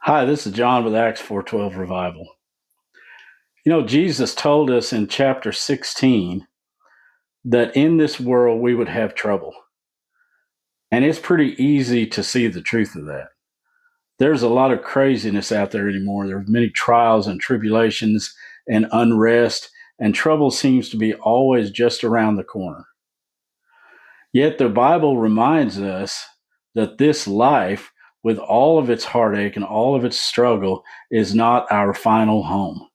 Hi, this is John with Acts 4:12 Revival. Jesus told us in chapter 16 that in this world we would have trouble. And it's pretty easy to see the truth of that. There's a lot of craziness out there anymore. There are many trials and tribulations and unrest, and trouble seems to be always just around the corner. Yet the Bible reminds us that this life, with all of its heartache and all of its struggle, is not our final home.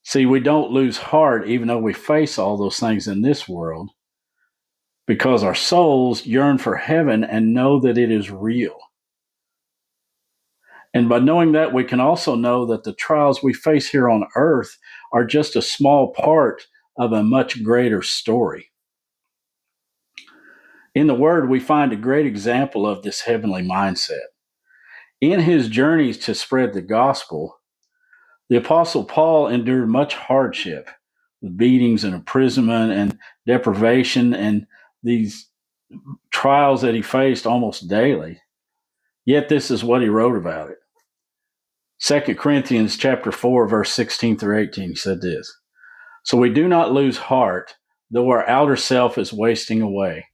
See, we don't lose heart even though we face all those things in this world because our souls yearn for heaven and know that it is real. And by knowing that, we can also know that the trials we face here on earth are just a small part of a much greater story. In the Word, we find a great example of this heavenly mindset. In his journeys to spread the gospel, the Apostle Paul endured much hardship with beatings and imprisonment and deprivation and these trials that he faced almost daily. Yet this is what he wrote about it. 2 Corinthians chapter 4, verse 16 through 18, he said this: "So we do not lose heart, though our outer self is wasting away.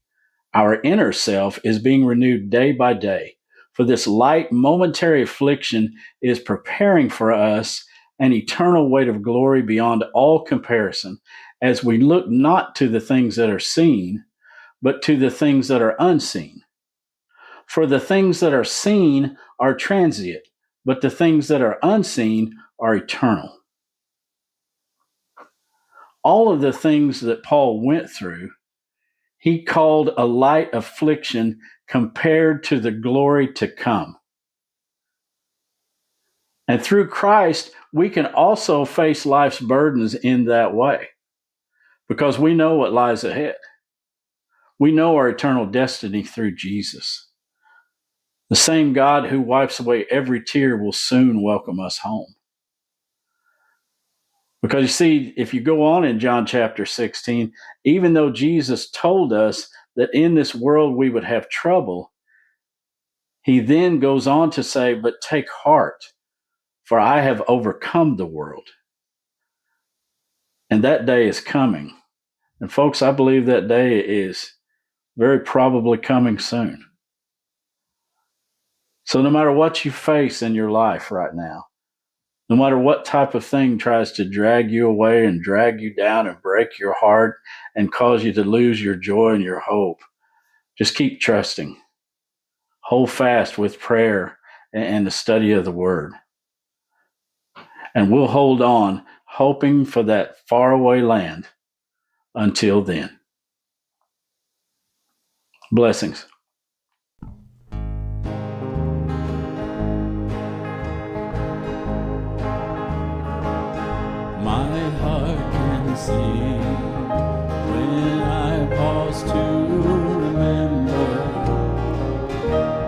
Our inner self is being renewed day by day. For this light momentary affliction is preparing for us an eternal weight of glory beyond all comparison, as we look not to the things that are seen, but to the things that are unseen. For the things that are seen are transient, but the things that are unseen are eternal." All of the things that Paul went through, he called a light affliction compared to the glory to come. And through Christ, we can also face life's burdens in that way because we know what lies ahead. We know our eternal destiny through Jesus. The same God who wipes away every tear will soon welcome us home. Because you see, if you go on in John chapter 16, even though Jesus told us that in this world we would have trouble, he then goes on to say, "But take heart, for I have overcome the world." And that day is coming. And folks, I believe that day is very probably coming soon. So no matter what you face in your life right now, no matter what type of thing tries to drag you away and drag you down and break your heart and cause you to lose your joy and your hope, just keep trusting. Hold fast with prayer and the study of the Word. And we'll hold on, hoping for that faraway land until then. Blessings. My heart can sing when I pause to remember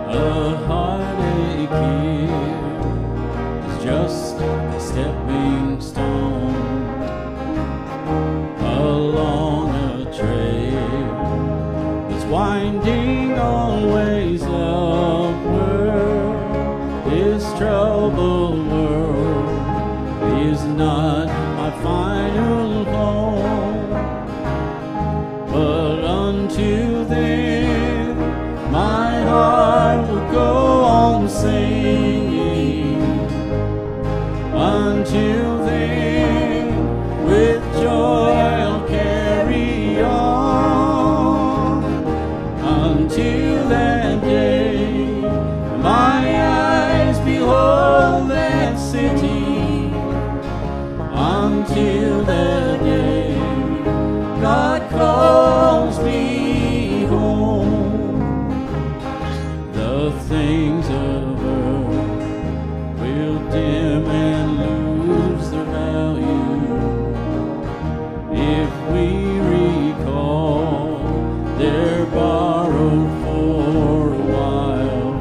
a heartache here is just a stepping stone along a trail that's winding always upward. This troubled world is not my final home, but until then my heart will go on singing. Until then, with joy I'll carry on. Until that day, my eyes behold that city. Until that day, God calls me home. The things of earth will dim and lose their value if we recall they're borrowed for a while.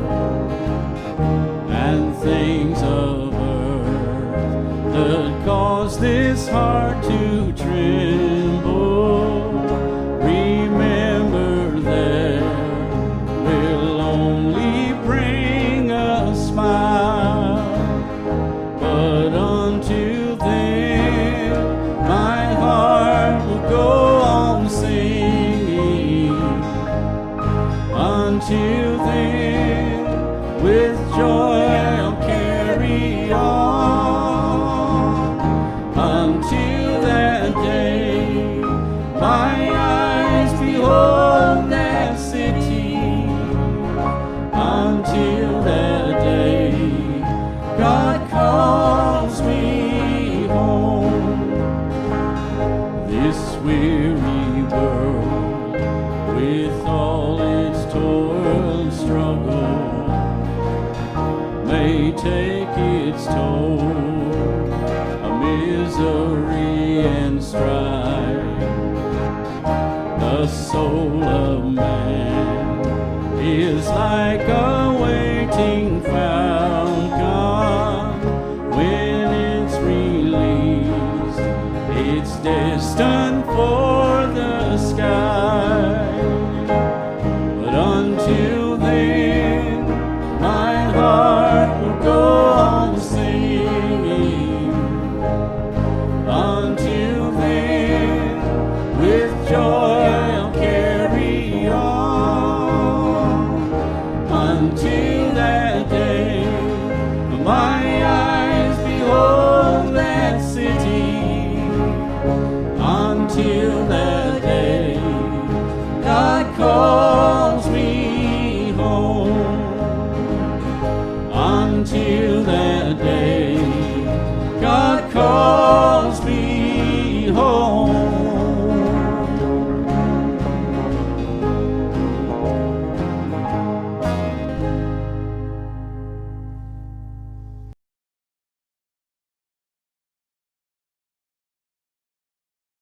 And things of earth that cause this heart to tremble, remember there will only bring a smile. Until then, with joy I'll carry on. Until that day, my eyes behold that city. Until that day, God calls me home. This weary world, with all its toil and struggle, may take its toll of misery and strife. The soul of man is like a